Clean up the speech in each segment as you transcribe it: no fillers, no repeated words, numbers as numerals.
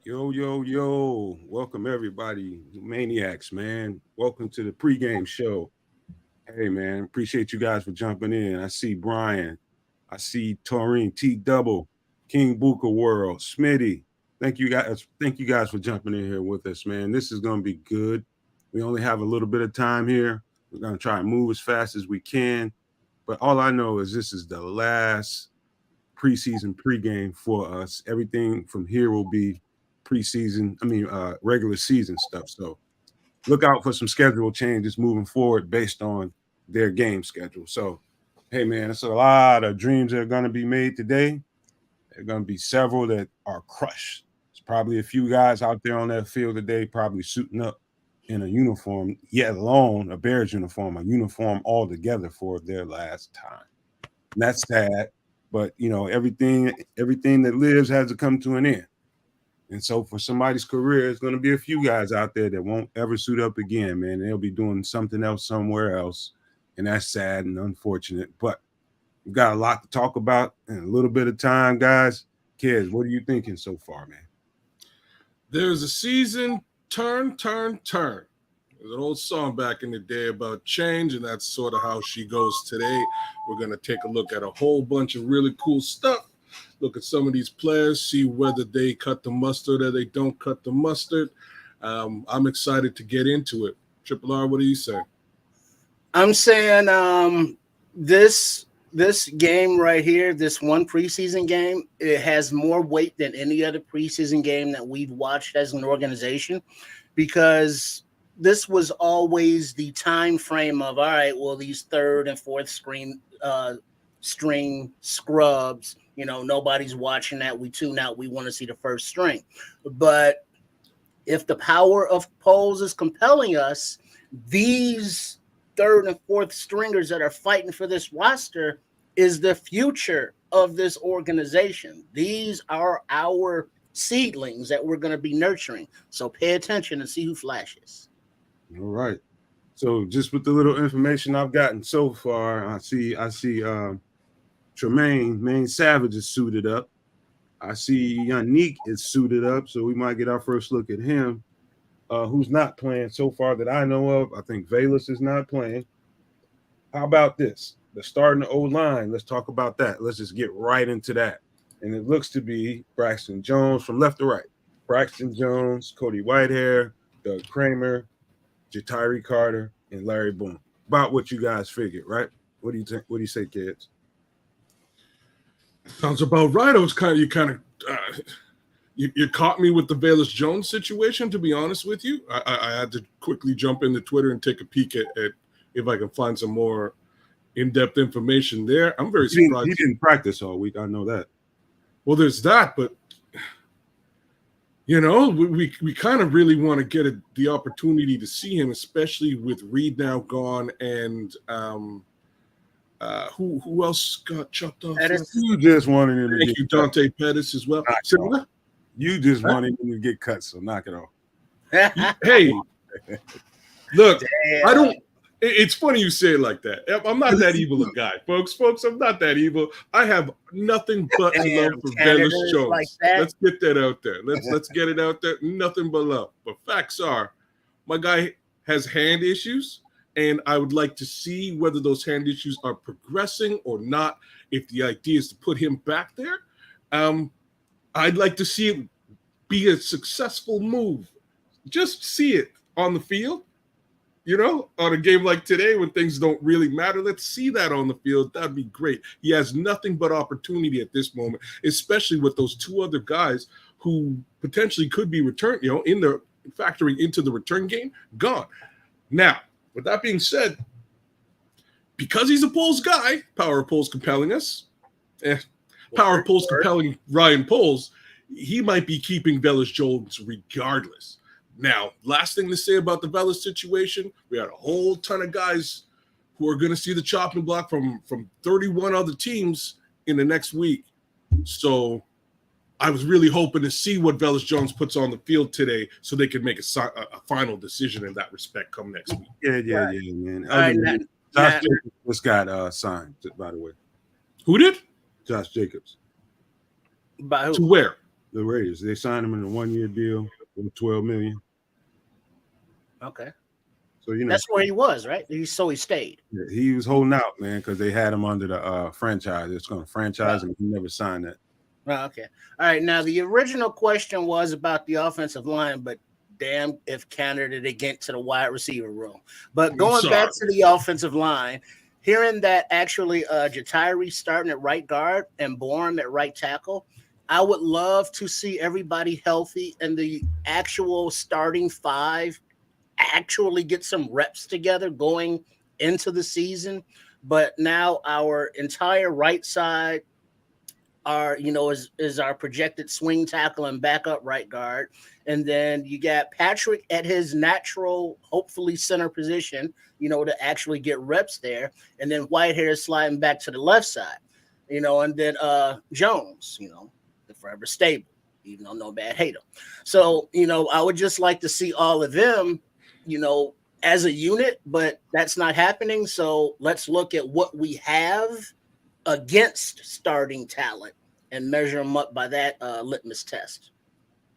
Yo, yo, yo. Welcome, everybody. Maniacs, man. Welcome to the pregame show. Hey, man. Appreciate you guys for jumping in. I see Brian. I see Taurine, T Double, King Booker World, Smitty. Thank you guys. Thank you guys for jumping in here with us, man. This is going to be good. We only have a little bit of time here. We're going to try and move as fast as we can. But all I know is this is the last preseason pregame for us. Everything from here will be preseason, regular season stuff. So look out for some schedule changes moving forward based on their game schedule. So, hey, man, it's a lot of dreams that are going to be made today. There are going to be several that are crushed. There's probably a few guys out there on that field today, probably suiting up in a uniform, yet alone a Bears uniform, a uniform altogether for their last time. And that's sad, but everything that lives has to come to an end. And so for somebody's career, it's going to be a few guys out there that won't ever suit up again, man. They'll be doing something else somewhere else. And that's sad and unfortunate. But we got a lot to talk about in a little bit of time, guys. Kids, what are you thinking so far, man? There's a season, turn. There's an old song back in the day about change, and that's sort of how she goes today. We're going to take a look at a whole bunch of really cool stuff. Look at some of these players, see whether they cut the mustard or they don't cut the mustard. I'm excited to get into it. Triple R, what do you say? I'm saying this game right here, this one preseason game, it has more weight than any other preseason game that we've watched as an organization, because this was always the time frame of, all right, well, these third and fourth string scrubs, nobody's watching that. We tune out. We want to see the first string. But if the power of polls is compelling us, these third and fourth stringers that are fighting for this roster is the future of this organization. These are our seedlings that we're going to be nurturing. So pay attention and see who flashes. All right. So just with the little information I've gotten so far, I see Tremaine, Main Savage is suited up. I see Yannick is suited up, so we might get our first look at him. Who's not playing so far that I know of? I think Valus is not playing. How about this? The starting O-line. Let's talk about that. Let's just get right into that. And it looks to be Braxton Jones from left to right. Braxton Jones, Cody Whitehair, Doug Kramer, Jatiri Carter, and Larry Boone. About what you guys figured, right? What do you think? What do you say, kids? Sounds about right. I was you caught me with the Valus Jones situation, to be honest with you. I had to quickly jump into Twitter and take a peek at if I can find some more in-depth information there. I'm very surprised. He didn't practice all week. I know that. Well, there's that, but we kind of really want to get the opportunity to see him, especially with Reed now gone and who else got chopped off? You just wanted him to get Dante Pettis as well. You just wanted him to get cut, so knock it off. Hey, look, damn. I don't. It's funny you say it like that. I'm not that evil a guy, folks. I'm not that evil. I have nothing but love for Valus Jones. Like let's get that out there. Let's get it out there. Nothing but love. But facts are, my guy has hand issues, and I would like to see whether those hand issues are progressing or not. If the idea is to put him back there, I'd like to see it be a successful move. Just see it on the field. On a game like today when things don't really matter, let's see that on the field. That'd be great. He has nothing but opportunity at this moment, especially with those two other guys who potentially could be returned, in the factoring into the return game, gone. Now, with that being said, because he's a polls guy, power of polls compelling us, power of polls compelling Ryan Poles, he might be keeping Valus Jones regardless. Now, last thing to say about the Valus situation, we had a whole ton of guys who are going to see the chopping block from 31 other teams in the next week. So I was really hoping to see what Valus Jones puts on the field today so they could make a final decision in that respect come next week. Yeah, man. Josh Jacobs just got signed, by the way. Who did? Josh Jacobs. To where? The Raiders. They signed him in a 1-year deal with $12 million. Okay. So that's where he was, right? He stayed. Yeah, he was holding out, man, because they had him under the franchise. It's going to franchise him. He never signed that. Okay. All right. Now the original question was about the offensive line, but damn if Canada did get to the wide receiver room. But going back to the offensive line, hearing that actually Jatiri starting at right guard and Bourne at right tackle, I would love to see everybody healthy and the actual starting five actually get some reps together going into the season. But now our entire right side is our projected swing tackle and backup right guard. And then you got Patrick at his natural, hopefully center position, to actually get reps there. And then Whitehair is sliding back to the left side, and then Jones, the forever stable, even though no bad hater. So, I would just like to see all of them, as a unit, but that's not happening. So let's look at what we have against starting talent and measure them up by that litmus test.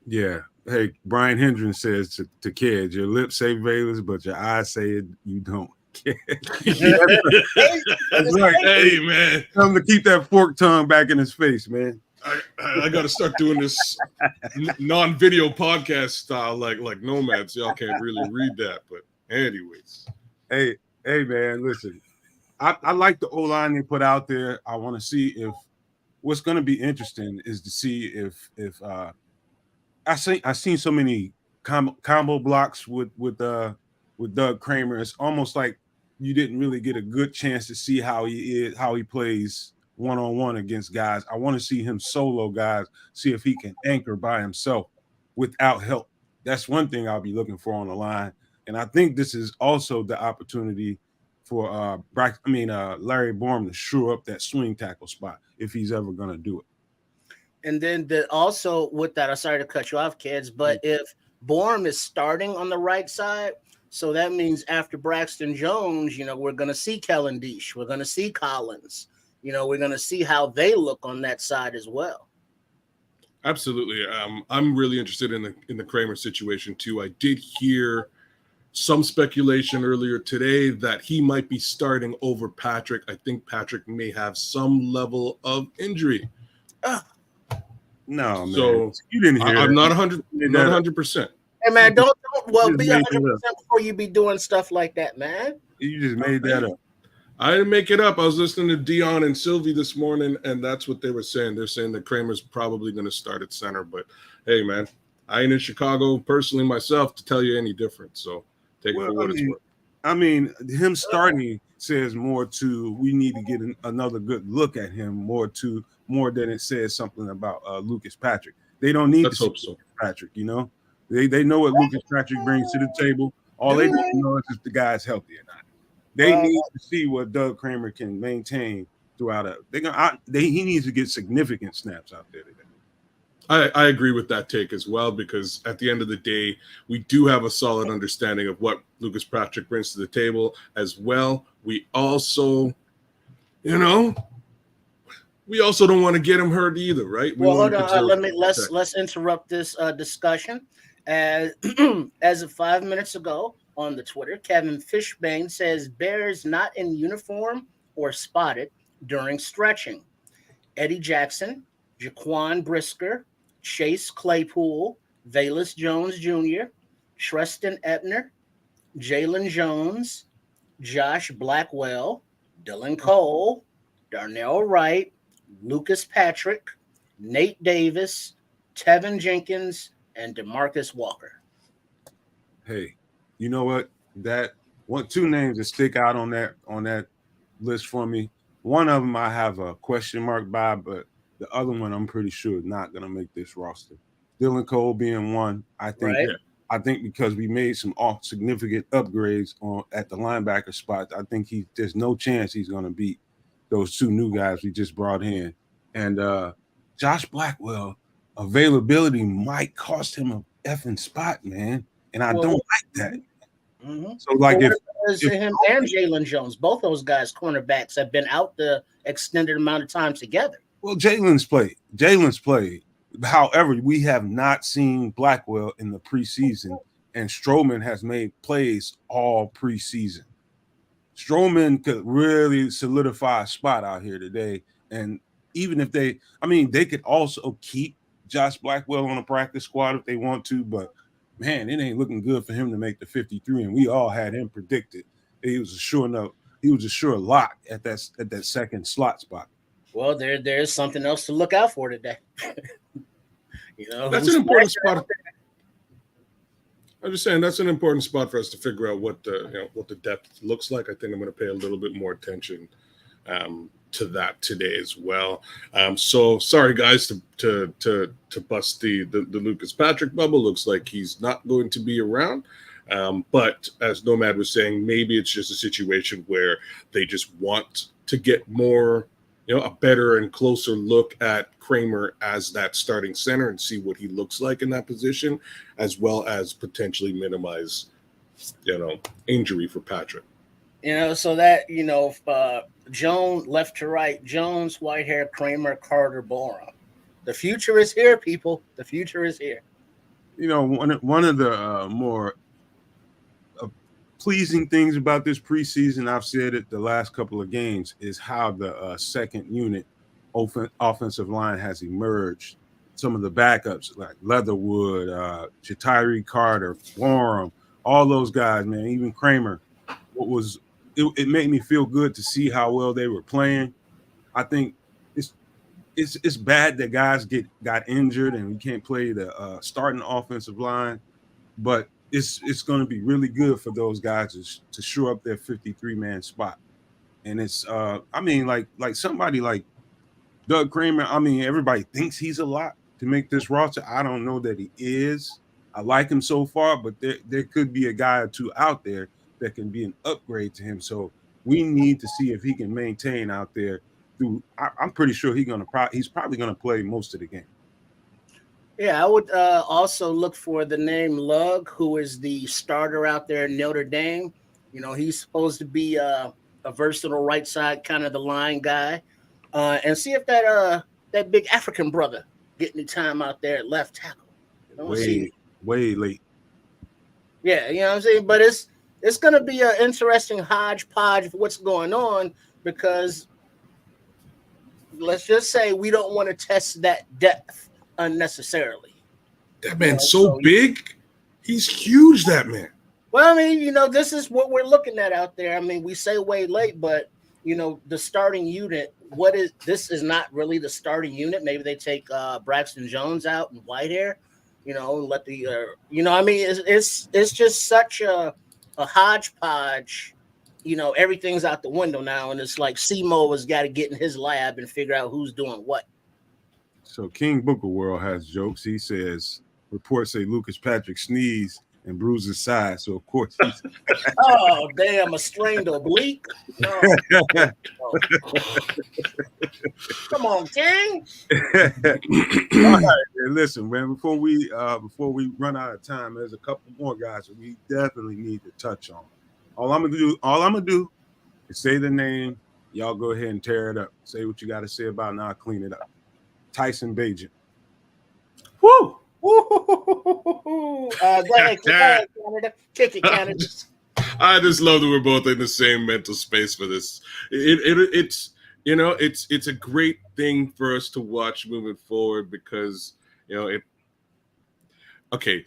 Yeah. Hey, Brian Hendren says to kids, your lips say Valus, but your eyes say it, you don't. That's right. Hey, man. Tell him to keep that fork tongue back in his face, man. I got to start doing this non-video podcast style like nomads. Y'all can't really read that, but anyways. Hey, man, listen. I like the O-line they put out there. I want to see if what's going to be interesting is to see if I've seen so many combo blocks with Doug Kramer. It's almost like you didn't really get a good chance to see how he plays one-on-one against guys. I want to see him solo guys, see if he can anchor by himself without help. That's one thing I'll be looking for on the line. And I think this is also the opportunity for Larry Bourne to shore up that swing tackle spot if he's ever going to do it. And then also with that, I'm sorry to cut you off, kids, but if Bourne is starting on the right side, so that means after Braxton Jones, we're going to see Kellen Deesh, we're going to see Collins, we're going to see how they look on that side as well. Absolutely. I'm really interested in the Kramer situation too. I did hear some speculation earlier today that he might be starting over Patrick. I think Patrick may have some level of injury. No, man. So you didn't hear. I'm not 100%. Hey, man, don't be 100% before you be doing stuff like that, man. You just made that up. I didn't make it up. I was listening to Dion and Sylvie this morning, and that's what they were saying. They're saying that Kramer's probably going to start at center. But, hey, man, I ain't in Chicago personally myself to tell you any different. So take it for what it's worth. I mean, him starting says more to we need to get another good look at him more than it says something about Lucas Patrick. They don't need to see Lucas Patrick, They know what Lucas Patrick brings to the table. All they need to know is if the guy's healthy or not. They need to see what Doug Kramer can maintain throughout he needs to get significant snaps out there today. I agree with that take as well, because at the end of the day, we do have a solid understanding of what Lucas Patrick brings to the table as well. We also, don't want to get him hurt either, right? Hold on. Let's interrupt this discussion. As of 5 minutes ago on the Twitter, Kevin Fishbane says Bears not in uniform or spotted during stretching. Eddie Jackson, Jaquan Brisker, Chase Claypool, Valus Jones Jr., Treston Ebner, Jalen Jones, Josh Blackwell, Dylan Cole, Darnell Wright, Lucas Patrick, Nate Davis, Tevin Jenkins, and DeMarcus Walker. Hey, you know what? Two names that stick out on that list for me. One of them I have a question mark by, but the other one I'm pretty sure is not going to make this roster. Dylan Cole being one, I think. Right. I think because we made some significant upgrades at the linebacker spot, I think there's no chance he's going to beat those two new guys we just brought in. And Josh Blackwell, availability might cost him a effing spot, man. And I don't like that. Mm-hmm. So, like, if him and Jalen Jones, both those guys, cornerbacks, have been out the extended amount of time together. Well, Jalen's played. However, we have not seen Blackwell in the preseason, and Stroman has made plays all preseason. Stroman could really solidify a spot out here today. And even if they could also keep Josh Blackwell on a practice squad if they want to, but man, it ain't looking good for him to make the 53. And we all had him predicted. He was a sure lock at that second slot spot. Well, there's something else to look out for today. That's an important spot. I'm just saying that's an important spot for us to figure out what the depth looks like. I think I'm going to pay a little bit more attention to that today as well. So sorry guys to bust the Lucas Patrick bubble. Looks like he's not going to be around. But as Nomad was saying, maybe it's just a situation where they just want to get more, a better and closer look at Kramer as that starting center and see what he looks like in that position, as well as potentially minimize, injury for Patrick. So that, Jones left to right, Jones, Whitehair, Kramer, Carter, Borum. The future is here, people. The future is here. One of the more pleasing things about this preseason, I've said it the last couple of games, is how the second unit offensive line has emerged. Some of the backups like Leatherwood, Jatiri Carter, Borum, all those guys, man, even Kramer. It made me feel good to see how well they were playing. I think it's bad that guys got injured and we can't play the starting offensive line, but it's going to be really good for those guys to shore up their 53-man spot. And it's like somebody like Doug Kramer, everybody thinks he's a lot to make this roster. I don't know that he is. I like him so far, but there could be a guy or two out there that can be an upgrade to him. So we need to see if he can maintain out there. I'm pretty sure he's probably going to play most of the game. Yeah, I would also look for the name Lugg, who is the starter out there in Notre Dame. He's supposed to be a versatile right side, kind of the line guy. And see if that big African brother get any time out there at left tackle. Way late. Yeah, you know what I'm saying? But it's going to be an interesting hodgepodge of what's going on, because let's just say we don't want to test that depth unnecessarily. That man's so big. He's huge, that man. Well, this is what we're looking at out there. We say way late, but the starting unit, this is not really the starting unit. Maybe they take Braxton Jones out and Whitehair, and let the it's just such a hodgepodge. Everything's out the window now, and it's like Simo has got to get in his lab and figure out who's doing what. So King Booker World has jokes. He says reports say Lucas Patrick sneezed and bruised his side. So of course he's oh damn, a strained oblique. Oh. Come on, King. All right, listen, man. Before we run out of time, there's a couple more guys that we definitely need to touch on. All I'm gonna do is say the name. Y'all go ahead and tear it up. Say what you got to say about it, and I'll clean it up. Tyson Bagent. Woo! Go ahead, Canada. Kick it, Canada. I just love that we're both in the same mental space for this. It's a great thing for us to watch moving forward, because Okay,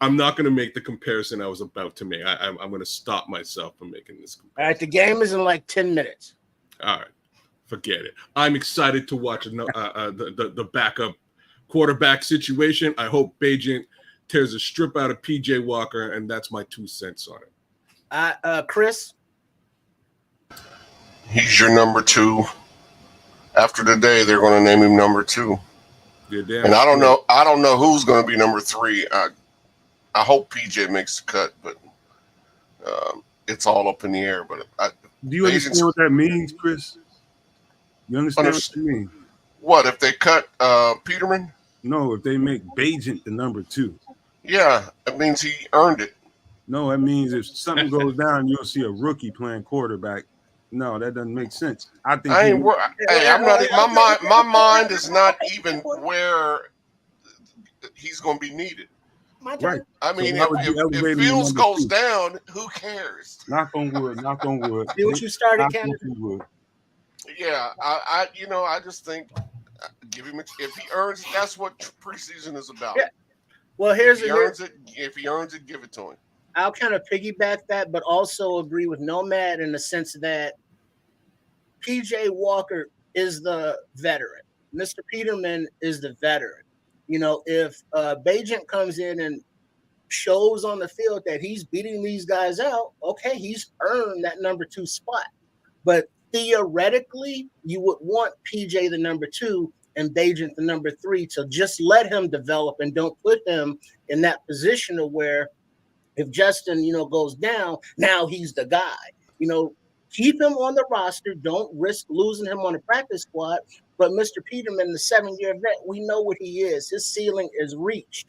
I'm not going to make the comparison I was about to make. I'm going to stop myself from making this comparison. All right, the game is in like 10 minutes. All right, forget it. I'm excited to watch the backup quarterback situation. I hope Bagent tears a strip out of PJ Walker, and that's my 2 cents on it. Chris? He's your number 2. After today, they're going to name him number 2. And I don't know who's going to be number 3. I hope PJ makes the cut, but it's all up in the air. But do you understand what that means, Chris? You understand what that means? What if they cut Peterman? No, if they make Bagent the number 2. Yeah, that means he earned it. No, that means if something goes down, you'll see a rookie playing quarterback. No, that doesn't make sense. I think I'm not. My mind is not even where he's going to be needed. Right. I mean, if Fields goes down, who cares? Knock on wood. Knock on wood. See what you started, Canada? Yeah, I just think give him if he earns it. That's what preseason is about. Yeah. Well, if he earns it, give it to him. I'll kind of piggyback that, but also agree with Nomad in the sense that PJ Walker is the veteran. Mr. Peterman is the veteran. If Bajent comes in and shows on the field that he's beating these guys out, okay, he's earned that number 2 spot. But theoretically, you would want PJ the number 2 and Bajent the number 3 to just let him develop and don't put him in that position of where if Justin, goes down, now he's the guy. Keep him on the roster. Don't risk losing him on the practice squad. But Mr. Peterman, the 7-year vet, we know what he is. His ceiling is reached.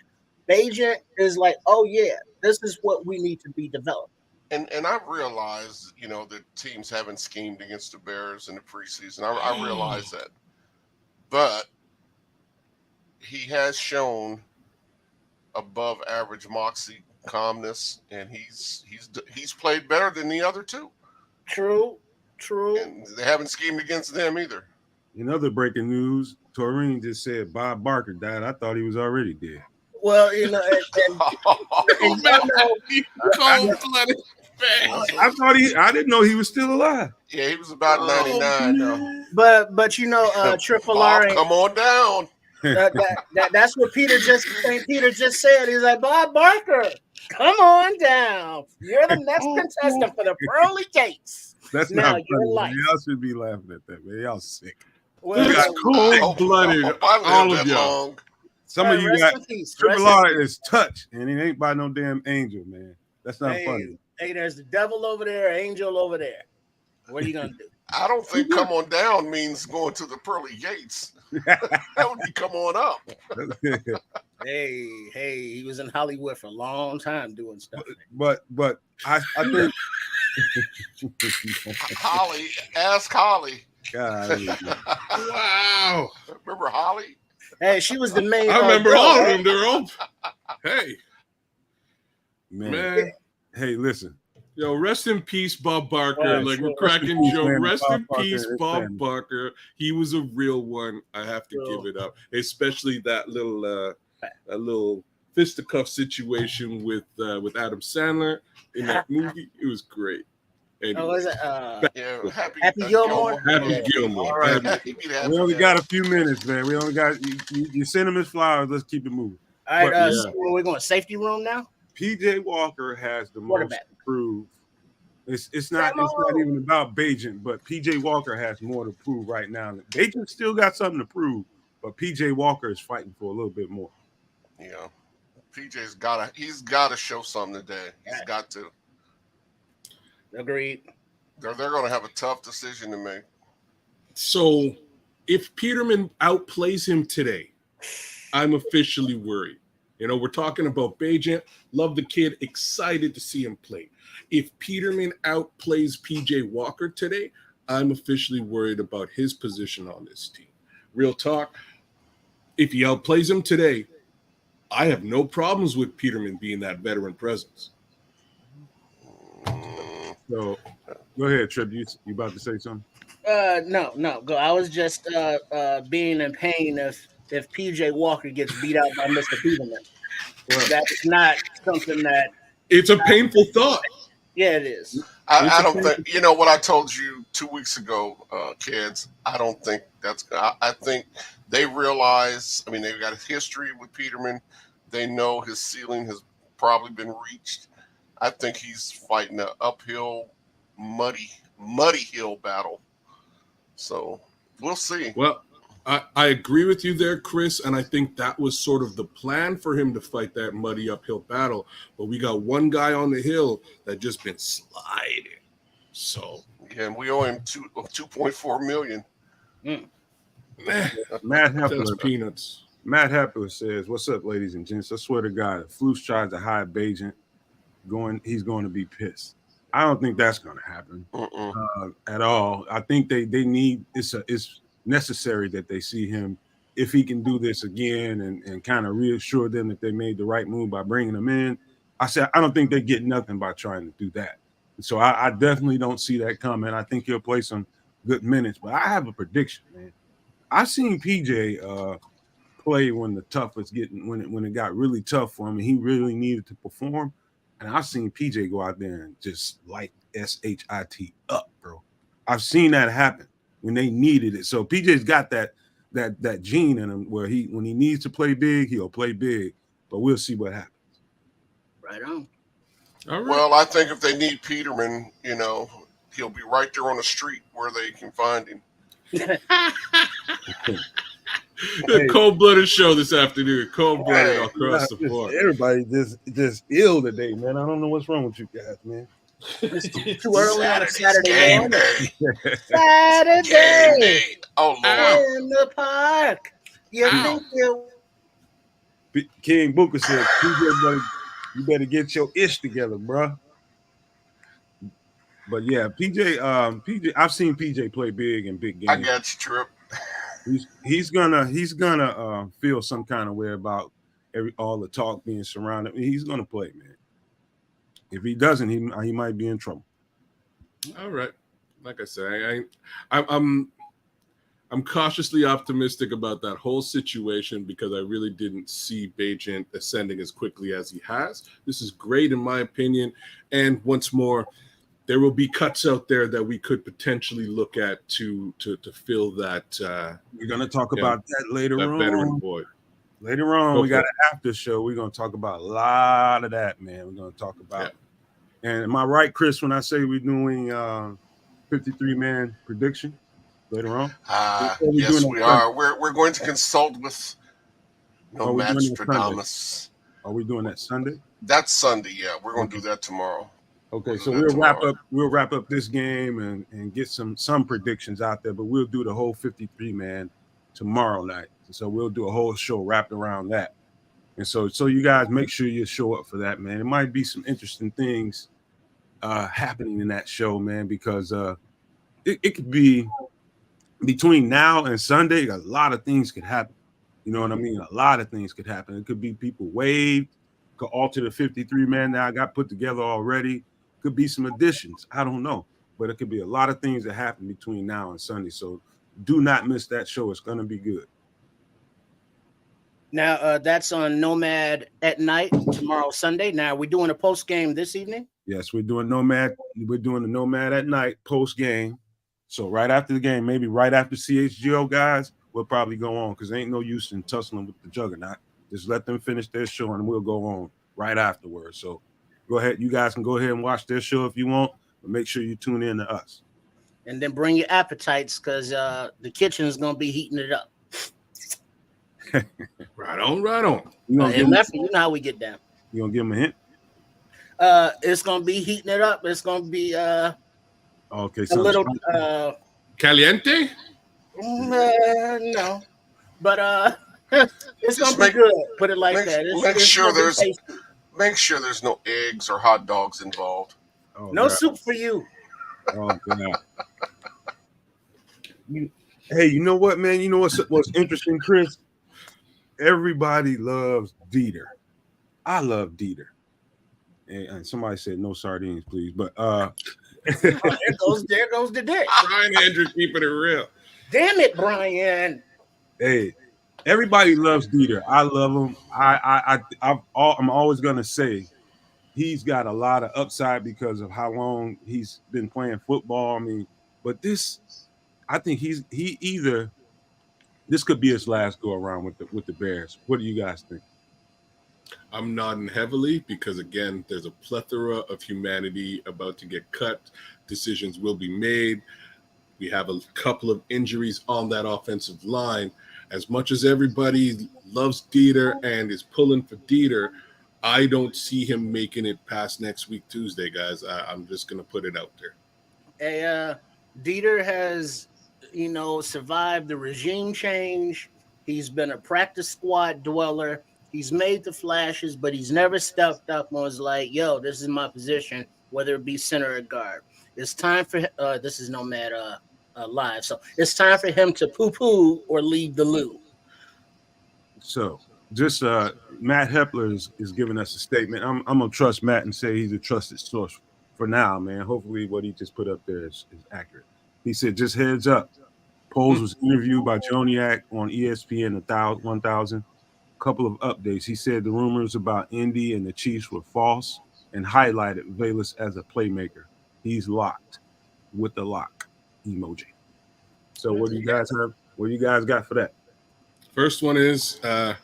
Bajent is like, oh, yeah, this is what we need to be developed. And I realize, that teams haven't schemed against the Bears in the preseason. I realize that. But he has shown above average moxie, calmness, and he's played better than the other 2. True. And they haven't schemed against them either. In other breaking news, Taurine just said Bob Barker died. I thought he was already dead. Well, cold-blooded. I didn't know he was still alive. Yeah, he was about 99 though. But Triple R, come on down. That's what Peter just said. He's like, Bob Barker, come on down. You're the next contestant for the pearly gates. That's now not funny. Y'all should be laughing at that, man. Y'all sick. Well, it's cold-blooded. All of y'all. Some of you got Triple R is touch, and it ain't by no damn angel, man. That's not funny. Hey, there's the devil over there, angel over there. What are you gonna do? I don't think come on down means going to the pearly gates. That would be come on up. Hey, he was in Hollywood for a long time doing stuff. But I think Holly, ask Holly. God, wow. Remember Holly? Hey, she was the main. I remember all of them. They're all. Hey, man. Hey, listen. Yo, rest in peace, Bob Barker. We're cracking joke. Rest in peace, Bob Barker. He was a real one. I have to give it up, especially that little fisticuff situation with Adam Sandler in that movie. It was great. Anyway. Was it? Happy Gilmore. Happy Gilmore. All right. We only got a few minutes, man. We only got you send him his flowers. Let's keep it moving. All right. So we're going safety room now. PJ Walker has the most to prove. It's not even about Bajent, but PJ Walker has more to prove right now. Bajent still got something to prove, but PJ Walker is fighting for a little bit more. Yeah, PJ's got to show something today. He's got to. Agreed. They're going to have a tough decision to make. So, if Peterman outplays him today, I'm officially worried. We're talking about Bajent. Love the kid. Excited to see him play. If Peterman outplays PJ Walker today, I'm officially worried about his position on this team. Real talk. If he outplays him today, I have no problems with Peterman being that veteran presence. So, go ahead, Trip. You about to say something? No. Go. I was just being in pain if PJ Walker gets beat out by Mr. Peterman. That's not something that. It's a painful thought. Yeah, it is. I don't think, what I told you 2 weeks ago, kids, I don't think that's, I think they realize, they've got a history with Peterman. They know his ceiling has probably been reached. I think he's fighting an uphill, muddy hill battle. So we'll see. Well, I agree with you there, Chris, and I think that was sort of the plan for him to fight that muddy uphill battle. But we got one guy on the hill that just been sliding. So yeah, and we owe him $2.4 million. Matt Hepler, that's peanuts. Matt Hepler says, "What's up, ladies and gents? I swear to God, if Flus tries to hide Bajent, he's going to be pissed. I don't think that's going to happen at all. I think they need it's necessary that they see him if he can do this again and kind of reassure them that they made the right move by bringing him in. I said, I don't think they get nothing by trying to do that. So I definitely don't see that coming. I think he'll play some good minutes, but I have a prediction, man. I've seen PJ play when the toughest when it got really tough for him and he really needed to perform. And I've seen PJ go out there and just light SHIT up, bro. I've seen that happen when they needed it. So PJ's got that gene in him where when he needs to play big, he'll play big. But we'll see what happens. Right on. All right. Well, I think if they need Peterman, he'll be right there on the street where they can find him. A cold-blooded show this afternoon. Cold-blooded across the board. Everybody just ill today, man. I don't know what's wrong with you guys, man. It's too early on a Saturday Game morning. day. Saturday Game day. Oh, Lord. in the park. You think you? King Booker said, PJ, you better get your ish together, bro. But yeah, PJ, I've seen PJ play big in big games. I got you, Trip. He's gonna feel some kind of way about all the talk being surrounded. He's gonna play, man. If he doesn't, he might be in trouble. All right, like I say, I'm cautiously optimistic about that whole situation because I really didn't see Bajent ascending as quickly as he has. This is great in my opinion, and once more, there will be cuts out there that we could potentially look at to fill that. We're gonna talk about that later on. Veteran void. Later on, we got an after show. We're gonna talk about a lot of that, man. We're gonna talk about. Yeah. And am I right, Chris, when I say we're doing 53-man prediction later on? Yes, we are. We're going to consult with Nostradamus. Are we doing that Sunday? That's Sunday. Yeah, we're going to do that tomorrow. Okay, so we'll wrap up this game and get some predictions out there, but we'll do the whole 53-man tomorrow night. So we'll do a whole show wrapped around that. And so you guys make sure you show up for that, man. It might be some interesting things happening in that show, man, because it could be between now and Sunday, a lot of things could happen. You know what I mean? A lot of things could happen. It could be people waived, could alter the 53-man that I got put together already. Could be some additions. I don't know. But it could be a lot of things that happen between now and Sunday. So do not miss that show. It's going to be good. Now, that's on Nomad at night tomorrow, Sunday. Now, we're doing a post game this evening? Yes, we're doing Nomad. We're doing the Nomad at night post game. So right after the game, maybe right after CHGO, guys, we'll probably go on because there ain't no use in tussling with the juggernaut. Just let them finish their show and we'll go on right afterwards. So go ahead. You guys can go ahead and watch their show if you want, but make sure you tune in to us. And then bring your appetites because the kitchen is going to be heating it up. Right on. You know how we get down. You going to give them a hint? It's going to be heating it up. It's going to be okay, a little caliente? No. But it's going to be good. Put it like that. Make sure there's no eggs or hot dogs involved. Oh, no soup for you. Oh, God. Hey, you know what, man? You know what's interesting, Chris? Everybody loves Dieter. I love Dieter. And somebody said no sardines, please. But there goes the dick. Brian Andrew keeping it real. Damn it, Brian. Hey, everybody loves Dieter. I love him. I'm always gonna say he's got a lot of upside because of how long he's been playing football. I mean, but I think this could be his last go around with the Bears. What do you guys think? I'm nodding heavily because, again, there's a plethora of humanity about to get cut. Decisions will be made. We have a couple of injuries on that offensive line. As much as everybody loves Dieter and is pulling for Dieter, I don't see him making it past next week, Tuesday, guys. I'm just going to put it out there. Hey, Dieter has, survived the regime change. He's been a practice squad dweller. He's made the flashes, but he's never stepped up and was like, yo, this is my position, whether it be center or guard. It's time for this is Nomad Live. So it's time for him to poo-poo or leave the loo. So just Matt Hepler is giving us a statement. I'm gonna trust Matt and say he's a trusted source for now, man. Hopefully what he just put up there is accurate. He said, just heads up. Poles was interviewed by Joniak on ESPN 1000. Couple of updates. He said the rumors about Indy and the Chiefs were false and highlighted Velus as a playmaker. He's locked with the lock emoji. So what do you guys have? What do you guys got for that? First one is I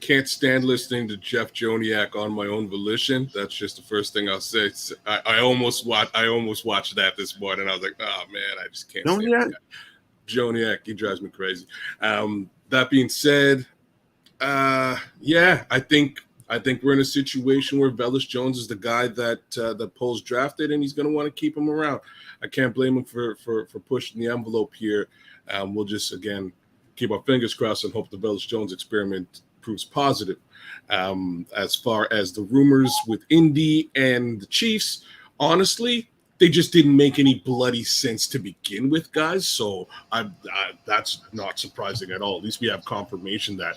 can't stand listening to Jeff Joniak on my own volition. That's just the first thing I'll say. I almost watched that this morning. I was like, oh man, I just can't stand Joniak. He drives me crazy. That being said, yeah, I think we're in a situation where Velus Jones is the guy that Poles drafted, and he's going to want to keep him around. I can't blame him for pushing the envelope here. We'll just again keep our fingers crossed and hope the Velus Jones experiment proves positive. As far as the rumors with Indy and the Chiefs, honestly, they just didn't make any bloody sense to begin with, guys. So that's not surprising at all. At least we have confirmation that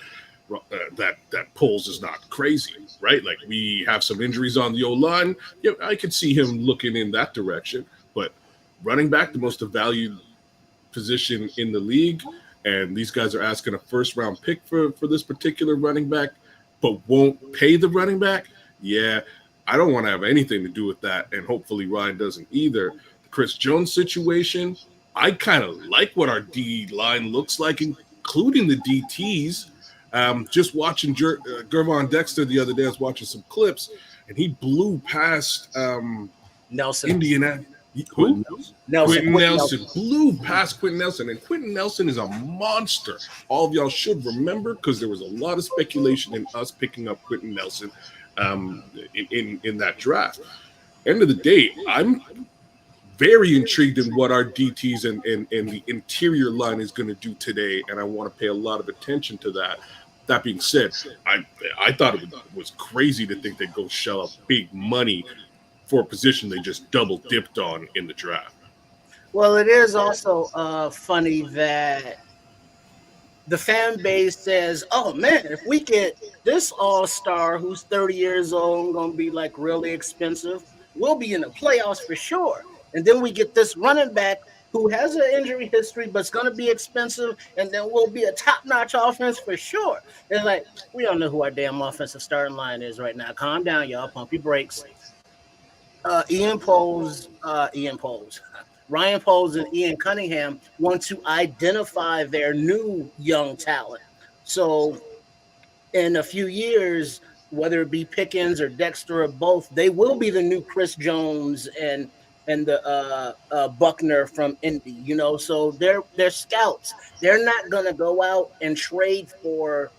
Poles is not crazy, right? Like, we have some injuries on the O-line. Yeah, I could see him looking in that direction. But running back, the most valued position in the league, and these guys are asking a first-round pick for this particular running back, but won't pay the running back. Yeah, I don't want to have anything to do with that, and hopefully Ryan doesn't either. The Chris Jones situation, I kind of like what our D line looks like, including the DTs. Just watching Gervon Dexter the other day, I was watching some clips, and he blew past Nelson. Indiana. Who? Quentin Nelson. Blew past Quentin Nelson, and Quentin Nelson is a monster. All of y'all should remember, because there was a lot of speculation in us picking up Quentin Nelson in that draft. End of the day, I'm very intrigued in what our DTs and the interior line is going to do today, and I want to pay a lot of attention to that. That being said, I thought it was crazy to think they'd go shell out big money for a position they just double dipped on in the draft. Well, it is also funny that the fan base says, oh man, if we get this all-star who's 30 years old, going to be like really expensive, we'll be in the playoffs for sure. And then we get this running back who has an injury history, but it's going to be expensive, and then we'll be a top-notch offense for sure. It's like, we don't know who our damn offensive starting line is right now. Calm down, y'all. Pump your brakes. Ryan Poles and Ian Cunningham want to identify their new young talent. So in a few years, whether it be Pickens or Dexter or both, they will be the new Chris Jones and the Buckner from Indy, you know. So they're scouts. They're not going to go out and trade for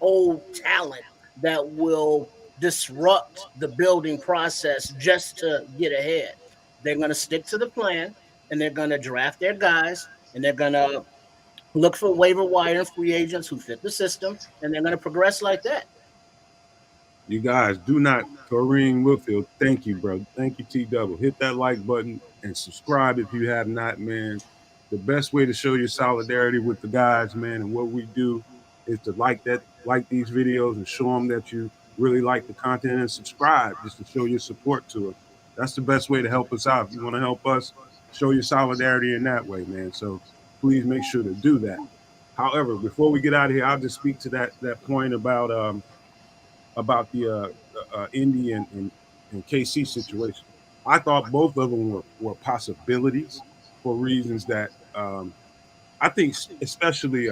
old talent that will disrupt the building process just to get ahead. They're going to stick to the plan, and they're going to draft their guys, and they're going to look for waiver wire and free agents who fit the system, and they're going to progress like that. You guys do not, Kareem Whitfield, thank you, bro. Thank you, T-Double. Hit that like button and subscribe if you have not, man. The best way to show your solidarity with the guys, man, and what we do is to like these videos and show them that you really like the content, and subscribe just to show your support to us. That's the best way to help us out. If you want to help us, show your solidarity in that way, man. So please make sure to do that. However, before we get out of here, I'll just speak to that point about the Indy and KC situation. I thought both of them were possibilities for reasons that I think, especially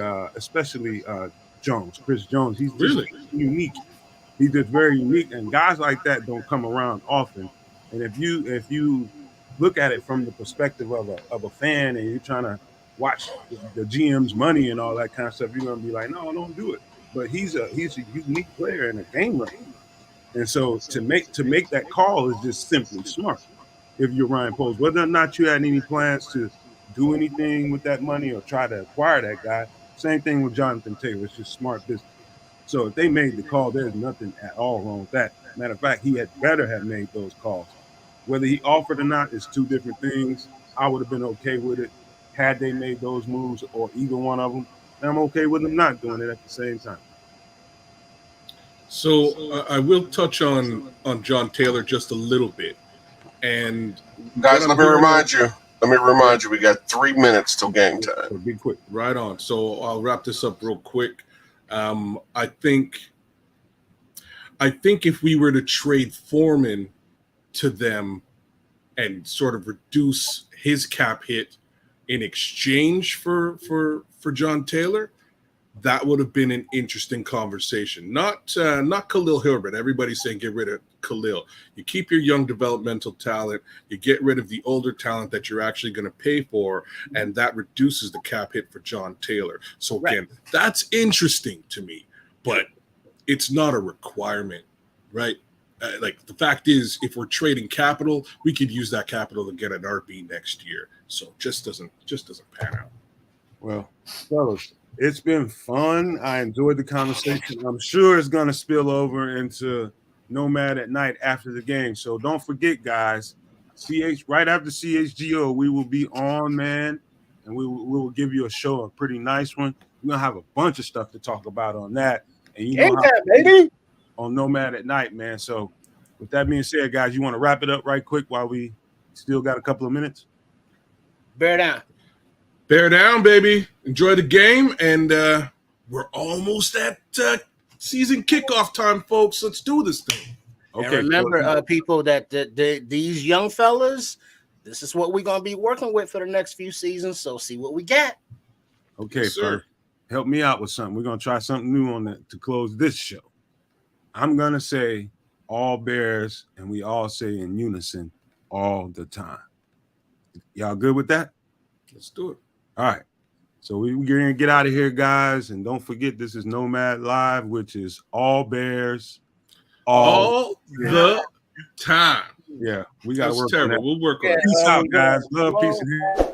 Jones, Chris Jones. He's really unique. He's just very unique, and guys like that don't come around often. And if you look at it from the perspective of a fan, and you're trying to watch the GM's money and all that kind of stuff, you're gonna be like, no, don't do it. But he's a unique player and a game runner, and so to make that call is just simply smart. If you're Ryan Poles, whether or not you had any plans to do anything with that money or try to acquire that guy, same thing with Jonathan Taylor. It's just smart business. So if they made the call, there's nothing at all wrong with that. Matter of fact, he had better have made those calls. Whether he offered or not is two different things. I would have been okay with it had they made those moves, or either one of them. And I'm okay with them not doing it at the same time. So I will touch on John Taylor just a little bit. And guys, let me remind you, we got 3 minutes till game time. So be quick. Right on. So I'll wrap this up real quick. I think if we were to trade Foreman to them and sort of reduce his cap hit in exchange for John Taylor, that would have been an interesting conversation. Not Khalil Herbert. Everybody's saying get rid of Khalil. You keep your young developmental talent. You get rid of the older talent that you're actually going to pay for, and that reduces the cap hit for John Taylor. So again, that's interesting to me, but it's not a requirement, right? Like the fact is, if we're trading capital, we could use that capital to get an RB next year. So just doesn't pan out. Well, fellas, it's been fun. I enjoyed the conversation. I'm sure it's going to spill over into Nomad at Night after the game. So don't forget, guys, right after CHGO, we will be on, man, and we will give you a show, a pretty nice one. We're going to have a bunch of stuff to talk about on that. And you know how, baby, on Nomad at Night, man. So with that being said, guys, you want to wrap it up right quick while we still got a couple of minutes? Bear down. Bear down, baby. Enjoy the game. And we're almost at season kickoff time, folks. Let's do this thing. Okay. And remember, people, that these young fellas, this is what we're going to be working with for the next few seasons. So see what we got. Okay, yes, sir. Help me out with something. We're going to try something new on that to close this show. I'm going to say all Bears, and we all say in unison all the time. Y'all good with that? Let's do it. All right. So we're going to get out of here, guys. And don't forget, this is Nomad Live, which is all Bears all the time. Yeah, we got to work terrible. on that. We'll work on it. Peace out, guys. Love, peace, and